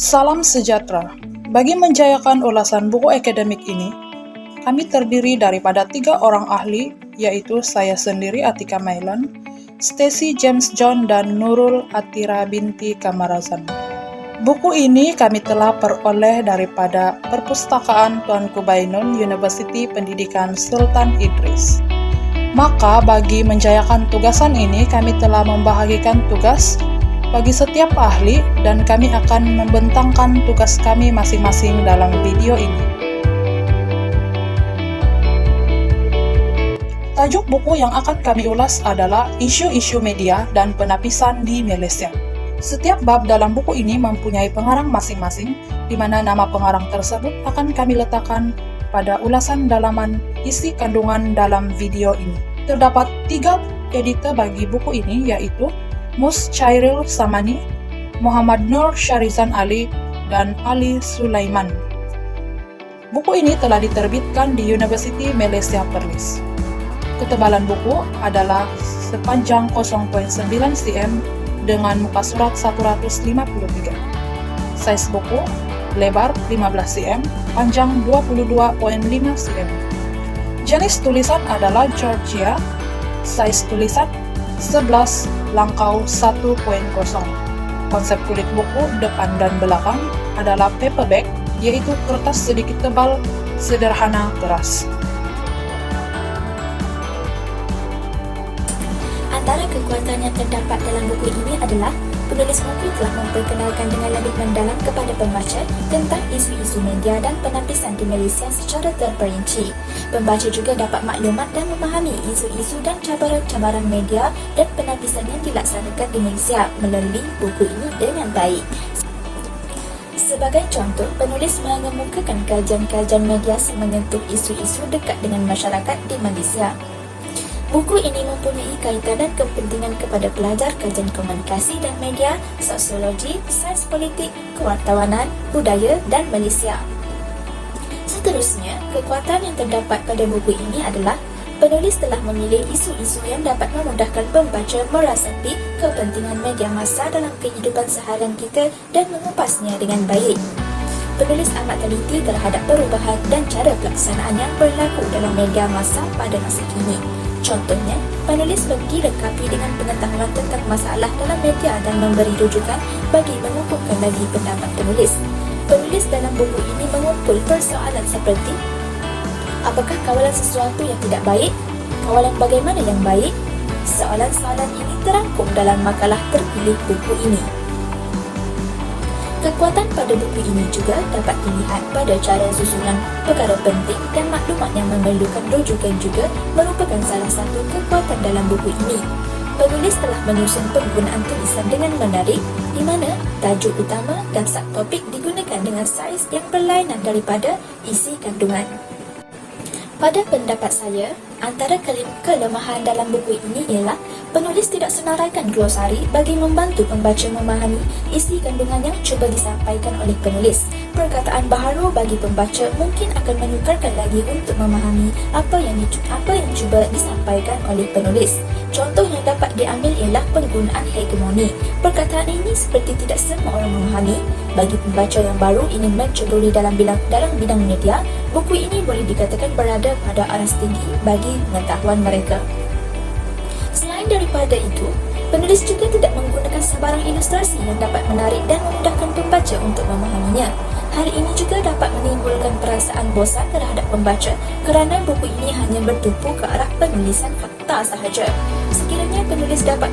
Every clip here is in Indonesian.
Salam sejahtera. Bagi menjayakan ulasan buku akademik ini, kami terdiri daripada 3 orang ahli, yaitu saya sendiri Atika Mailan, Stacy James John, dan Nurul Atira binti Kamarazan. Buku ini kami telah peroleh daripada Perpustakaan Tuanku Bainun University Pendidikan Sultan Idris. Maka bagi menjayakan tugasan ini, kami telah membahagikan tugas bagi setiap ahli dan kami akan membentangkan tugas kami masing-masing dalam video ini. Tajuk buku yang akan kami ulas adalah isu-isu media dan penapisan di Malaysia. Setiap bab dalam buku ini mempunyai pengarang masing-masing, di mana nama pengarang tersebut akan kami letakkan pada ulasan dalaman isi kandungan dalam video ini. Terdapat 3 editor bagi buku ini, yaitu Mus Chairil Samani, Muhammad Nur Syarizan Ali, dan Ali Sulaiman. Buku ini telah diterbitkan di University Malaysia Perlis. Ketebalan buku adalah sepanjang 0.9 cm dengan muka surat 153. Saiz buku lebar 15 cm, panjang 22.5 cm. Jenis tulisan adalah Georgia, saiz tulisan 11 langkau 1.0. Konsep kulit buku depan dan belakang adalah paperback, yaitu kertas sedikit tebal, sederhana, keras. Antara kekuatan yang terdapat dalam buku ini adalah penulis buku telah memperkenalkan dengan lebih mendalam kepada pembaca tentang isu-isu media dan penapisan di Malaysia secara terperinci. Pembaca juga dapat maklumat dan memahami isu-isu dan cabaran-cabaran media dan penapisan yang dilaksanakan di Malaysia melalui buku ini dengan baik. Sebagai contoh, penulis mengemukakan kajian-kajian media menyentuh isu-isu dekat dengan masyarakat di Malaysia. Buku ini mempunyai kaitan dan kepentingan kepada pelajar kajian komunikasi dan media, sosiologi, sains politik, kewartawanan, budaya dan Malaysia. Seterusnya, kekuatan yang terdapat pada buku ini adalah penulis telah memilih isu-isu yang dapat memudahkan pembaca merasai kepentingan media massa dalam kehidupan seharian kita dan mengupasnya dengan baik. Penulis amat teliti terhadap perubahan dan cara pelaksanaan yang berlaku dalam media massa pada masa kini. Contohnya, penulis dilengkapi dengan pengetahuan tentang masalah dalam media dan memberi rujukan bagi mengukuhkan lagi pendapat penulis. Penulis dalam buku ini mengumpul persoalan seperti: apakah kawalan sesuatu yang tidak baik? Kawalan bagaimana yang baik? Soalan-soalan ini terangkum dalam makalah terpilih buku ini. Kekuatan pada buku ini juga dapat dilihat pada cara susunan perkara penting dan maklumat yang memerlukan rujukan juga merupakan salah satu kekuatan dalam buku ini. Penulis telah menyusun penggunaan tulisan dengan menarik, di mana tajuk utama dan subtopik digunakan dengan saiz yang berlainan daripada isi kandungan. Pada pendapat saya, antara kelemahan dalam buku ini ialah penulis tidak senaraikan glosari bagi membantu pembaca memahami isi kandungan yang cuba disampaikan oleh penulis. Perkataan baharu bagi pembaca mungkin akan menyukarkan lagi untuk memahami apa yang cuba disampaikan oleh penulis. Contoh yang dapat diambil ialah penggunaan hegemoni. Perkataan ini seperti tidak semua orang memahami. Bagi pembaca yang baru ingin menceburi dalam bidang media, buku ini boleh dikatakan berada pada aras tinggi bagi pengetahuan mereka. Selain daripada itu, penulis juga tidak menggunakan sebarang ilustrasi yang dapat menarik dan memudahkan pembaca untuk memahaminya. Hal ini juga dapat menimbulkan perasaan bosan terhadap pembaca kerana buku ini hanya bertumpu ke arah penulisan fakta sahaja. Sekiranya penulis dapat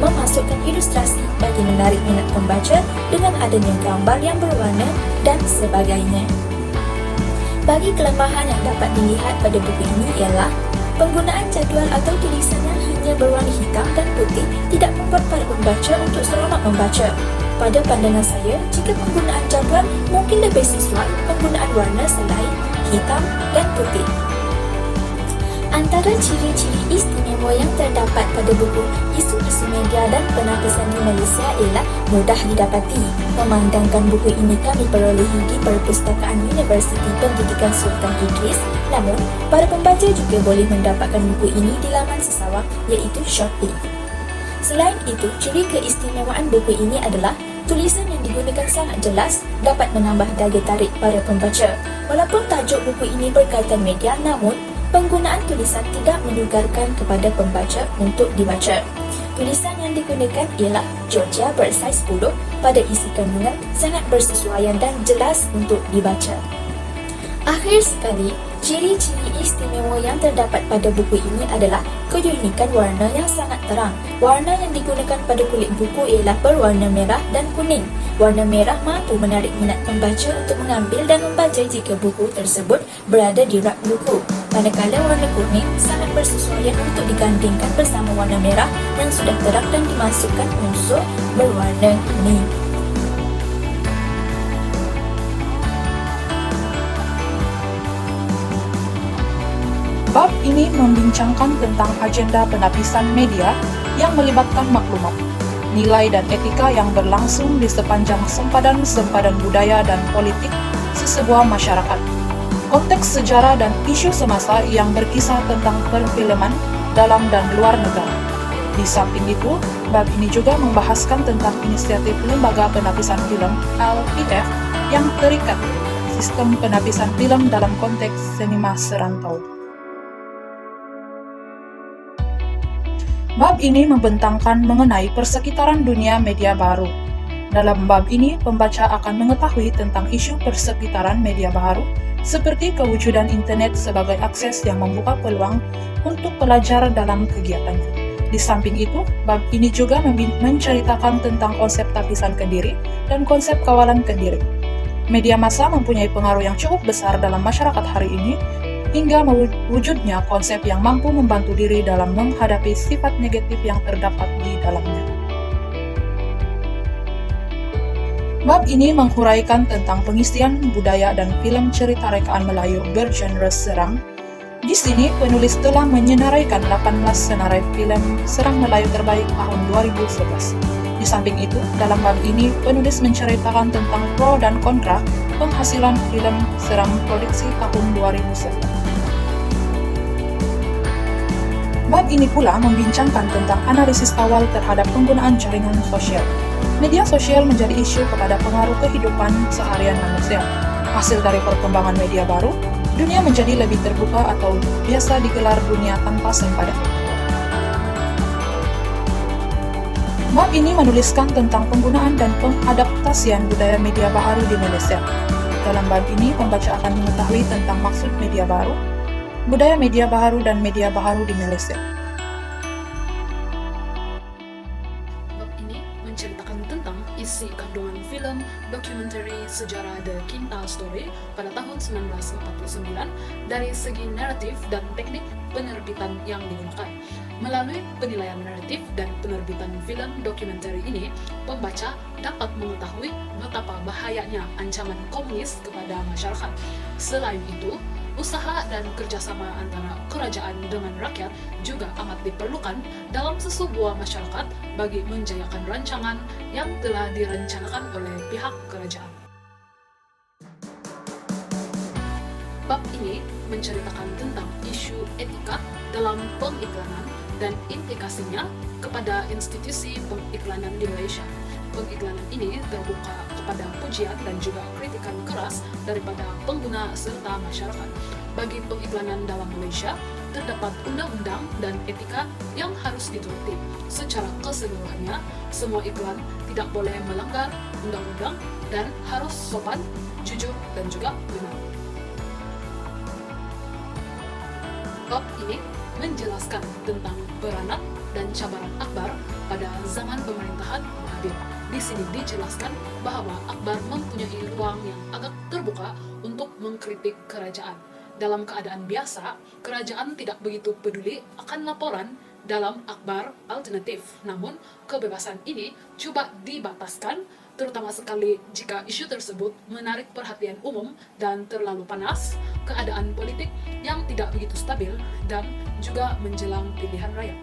memasukkan ilustrasi bagi menarik minat pembaca dengan adanya gambar yang berwarna dan sebagainya. Bagi kelemahan yang dapat dilihat pada buku ini ialah penggunaan jadual atau tulisan yang hanya berwarna hitam dan putih tidak membuat para pembaca untuk seronok membaca. Pada pandangan saya, jika penggunaan jadual mungkin lebih sesuai penggunaan warna selain hitam dan putih. Antara ciri-ciri istimewa yang terdapat pada buku isu-isu media dan penapisan di Malaysia ialah mudah didapati. Memandangkan buku ini kami perolehi di Perpustakaan Universiti Pendidikan Sultan Idris, namun para pembaca juga boleh mendapatkan buku ini di laman sesawang iaitu Shopee. Selain itu, ciri keistimewaan buku ini adalah Tulisan yang digunakan sangat jelas dapat menambah daya tarik para pembaca. Walaupun tajuk buku ini berkaitan media, namun penggunaan tulisan tidak menugarkan kepada pembaca untuk dibaca. Tulisan yang digunakan ialah Georgia bersaiz 10 pada isi kandungan sangat bersesuaian dan jelas untuk dibaca. Akhir sekali, ciri-ciri istimewa yang terdapat pada buku ini adalah keunikan warna yang sangat terang. Warna yang digunakan pada kulit buku ialah berwarna merah dan kuning. Warna merah mampu menarik minat pembaca untuk mengambil dan membaca jika buku tersebut berada di rak buku. Manakala warna kuning sangat bersesuaian untuk digandingkan bersama warna merah yang sudah terang dan dimasukkan unsur berwarna kuning. Bab ini membincangkan tentang agenda penapisan media yang melibatkan maklumat, nilai dan etika yang berlangsung di sepanjang sempadan-sempadan budaya dan politik sesebuah masyarakat, konteks sejarah dan isu semasa yang berkisah tentang perfilman dalam dan luar negara. Di samping itu, bab ini juga membahaskan tentang inisiatif Lembaga Penapisan Film (LPF) yang terikat sistem penapisan film dalam konteks sinema serantau. Bab ini membentangkan mengenai persekitaran dunia media baru. Dalam bab ini, pembaca akan mengetahui tentang isu persekitaran media baru, seperti kewujudan internet sebagai akses yang membuka peluang untuk pelajar dalam kegiatannya. Di samping itu, bab ini juga menceritakan tentang konsep tapisan kendiri dan konsep kawalan kendiri. Media massa mempunyai pengaruh yang cukup besar dalam masyarakat hari ini, hingga mewujudnya konsep yang mampu membantu diri dalam menghadapi sifat negatif yang terdapat di dalamnya. Bab ini menghuraikan tentang pengisian budaya dan film cerita rekaan Melayu bergenre seram. Di sini, penulis telah menyenaraikan 18 senarai film serang Melayu terbaik tahun 2011. Di samping itu, dalam bab ini, penulis menceritakan tentang pro dan kontra penghasilan film seram produksi tahun 2011. Bab ini pula membincangkan tentang analisis awal terhadap penggunaan jaringan sosial. Media sosial menjadi isu kepada pengaruh kehidupan seharian manusia. Hasil dari perkembangan media baru, dunia menjadi lebih terbuka atau biasa digelar dunia tanpa sempadan. Bab ini menuliskan tentang penggunaan dan pengadaptasian budaya media baru di Malaysia. Dalam bab ini, pembaca akan mengetahui tentang maksud media baru, budaya media baru dan media baru di Malaysia. Bab ini menceritakan tentang isi kandungan film dokumenter sejarah The Kintal Story pada tahun 1949 dari segi naratif dan teknik penerbitan yang digunakan. Melalui penilaian naratif dan penerbitan film dokumenter ini, pembaca dapat mengetahui betapa bahayanya ancaman komunis kepada masyarakat. Selain itu, usaha dan kerjasama antara kerajaan dengan rakyat juga amat diperlukan dalam sesebuah masyarakat bagi menjayakan rancangan yang telah direncanakan oleh pihak kerajaan. Bab ini menceritakan tentang isu etika dalam pengiklanan dan implikasinya kepada institusi pengiklanan di Malaysia. Pengiklanan ini terbuka kepada pujian dan juga kritikan keras daripada pengguna serta masyarakat. Bagi pengiklanan dalam Malaysia, terdapat undang-undang dan etika yang harus dituruti. Secara keseluruhannya, semua iklan tidak boleh melanggar undang-undang dan harus sopan, jujur, dan juga benar. Bab ini menjelaskan tentang peranan dan cabaran Akbar pada zaman pemerintahan Mahathir. Di sini dijelaskan bahwa Akbar mempunyai ruang yang agak terbuka untuk mengkritik kerajaan. Dalam keadaan biasa, kerajaan tidak begitu peduli akan laporan dalam akhbar alternatif. Namun, kebebasan ini coba dibataskan, terutama sekali jika isu tersebut menarik perhatian umum dan terlalu panas, keadaan politik yang tidak begitu stabil, dan juga menjelang pilihan raya.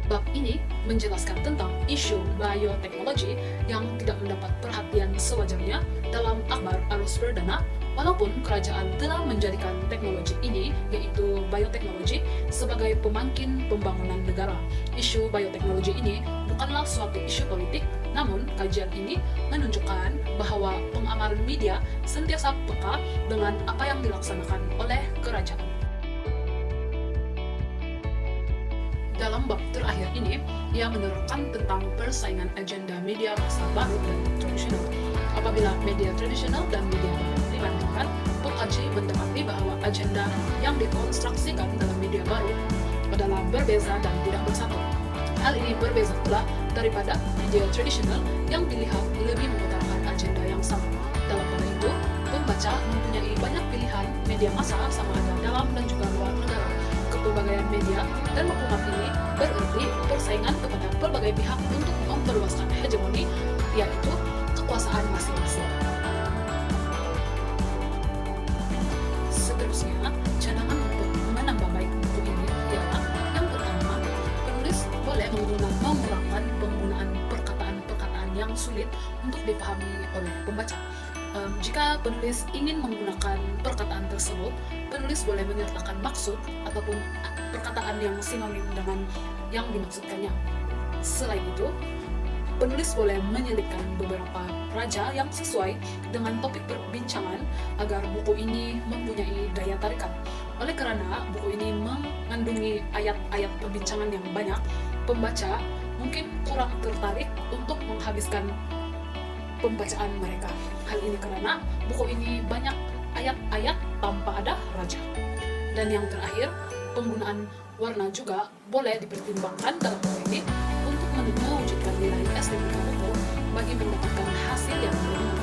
Bab ini menjelaskan tentang isu bioteknologi yang tidak mendapat perhatian sewajarnya dalam akhbar arus perdana Walaupun kerajaan telah menjadikan teknologi ini, yaitu bioteknologi, sebagai pemangkin pembangunan negara, isu bioteknologi ini bukanlah suatu isu politik, namun kajian ini menunjukkan bahwa pengamal media sentiasa peka dengan apa yang dilaksanakan oleh kerajaan. Dalam bab terakhir ini, ia menerangkan tentang persaingan agenda media masa baru dan tradisional. Apabila media tradisional dan media baru dibandingkan, pengkaji mendapati bahwa agenda yang dikonstruksikan dalam media baru adalah berbeza dan tidak bersatu. Hal ini berbeza pula daripada media tradisional yang dilihat lebih mengutarakan agenda yang sama. Dalam hal itu, pembaca mempunyai banyak pilihan media massa sama ada dalam dan juga luar negara. Kepelbagaian media dan maklumat ini berarti persaingan kepada berbagai pihak untuk memperluaskan hegemoni, yaitu kekuasaan masing-masing. Seterusnya, cadangan untuk menambah baik buku ini ialah yang pertama, penulis boleh mengurangkan penggunaan perkataan-perkataan yang sulit untuk dipahami oleh pembaca. Jika penulis ingin menggunakan perkataan tersebut, penulis boleh menyertakan maksud ataupun perkataan yang sinonim dengan yang dimaksudkannya. Selain itu, penulis boleh menyelipkan beberapa raja yang sesuai dengan topik perbincangan agar buku ini mempunyai daya tarikan. Oleh karena buku ini mengandungi ayat-ayat perbincangan yang banyak, pembaca mungkin kurang tertarik untuk menghabiskan pembacaan mereka. Hal ini karena buku ini banyak ayat-ayat tanpa ada raja. Dan yang terakhir, penggunaan warna juga boleh dipertimbangkan dalam hal ini untuk mewujudkan nilai estetika buku bagi mendapatkan hasil yang bermanfaat.